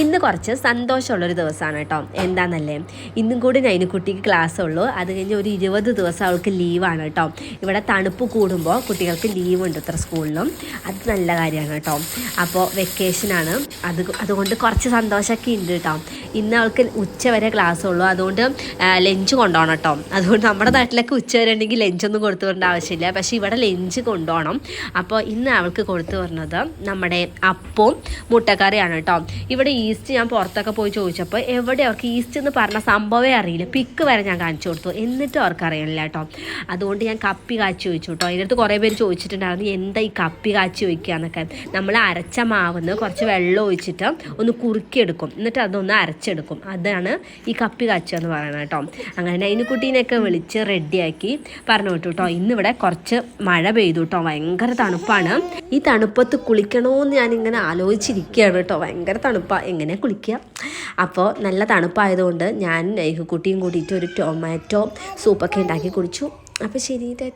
ഇന്ന് കുറച്ച് സന്തോഷമുള്ളൊരു ദിവസമാണ് കേട്ടോ. എന്താണെന്നല്ലേ, ഇന്നും കൂടി നൈനുക്കുട്ടിക്ക് ക്ലാസ് ഉള്ളൂ. അത് കഴിഞ്ഞ് ഒരു 20 ദിവസം അവൾക്ക് ലീവാണ് കേട്ടോ. ഇവിടെ തണുപ്പ് കൂടുമ്പോൾ കുട്ടികൾക്ക് ലീവ് ഉണ്ട് ഇത്ര സ്കൂളിലും. അത് നല്ല കാര്യമാണ് കേട്ടോ. അപ്പോൾ വെക്കേഷനാണ്, അതുകൊണ്ട് കുറച്ച് സന്തോഷമൊക്കെ ഉണ്ട് കേട്ടോ. ഇന്ന് അവൾക്ക് ഉച്ച വരെ ക്ലാസ് ഉള്ളൂ, അതുകൊണ്ട് ലഞ്ച് കൊണ്ടുപോകണം കേട്ടോ. അതുകൊണ്ട് നമ്മുടെ നാട്ടിലൊക്കെ ഉച്ച വരെ ഉണ്ടെങ്കിൽ ലഞ്ചൊന്നും കൊടുത്തു വരേണ്ട ആവശ്യമില്ല, പക്ഷേ ഇവിടെ ലഞ്ച് കൊണ്ടുപോകണം. അപ്പോൾ ഇന്ന് അവൾക്ക് കൊടുത്തു വരുന്നത് നമ്മുടെ അപ്പവും മുട്ടക്കറിയാണ് കേട്ടോ. ഇവിടെ ഈസ്റ്റ് ഞാൻ പുറത്തൊക്കെ പോയി ചോദിച്ചപ്പോൾ എവിടെ അവർക്ക് ഈസ്റ്റ് എന്ന് പറഞ്ഞ സംഭവമേ അറിയില്ല. പിക്ക് വരെ ഞാൻ കാണിച്ചു കൊടുത്തു, എന്നിട്ടും അവർക്ക് അറിയില്ല കേട്ടോ. അതുകൊണ്ട് ഞാൻ കപ്പി കാച്ചി ചോദിച്ചു കേട്ടോ. അതിനടുത്ത് കുറേ പേര് ചോദിച്ചിട്ടുണ്ടായിരുന്നു എന്താ ഈ കപ്പി കാച്ചി വയ്ക്കുക എന്നൊക്കെ. നമ്മൾ അരച്ച മാവിന്ന് കുറച്ച് വെള്ളം ഒഴിച്ചിട്ട് ഒന്ന് കുറുക്കിയെടുക്കും, എന്നിട്ട് അതൊന്ന് അരച്ചെടുക്കും. അതാണ് ഈ കപ്പി കാച്ചുക എന്ന് പറയുന്നത് കേട്ടോ. അങ്ങനെ നൈനുക്കുട്ടീനെയൊക്കെ വിളിച്ച് റെഡിയാക്കി പറഞ്ഞു വിട്ടു കേട്ടോ. ഇന്നിവിടെ കുറച്ച് മഴ പെയ്തു കേട്ടോ, ഭയങ്കര തണുപ്പാണ്. ഈ തണുപ്പത്ത് കുളിക്കണമെന്ന് ഞാനിങ്ങനെ ആലോചിച്ചിരിക്കുകയാണ് കേട്ടോ. ഭയങ്കര തണുപ്പാണ്, എങ്ങനെ കുളിക്കുക. അപ്പോൾ നല്ല തണുപ്പായതുകൊണ്ട് ഞാൻ കുട്ടിയും കൂടിയിട്ട് ഒരു ടൊമാറ്റോ സൂപ്പൊക്കെ ഉണ്ടാക്കി കുടിച്ചു. അപ്പോൾ ശരി.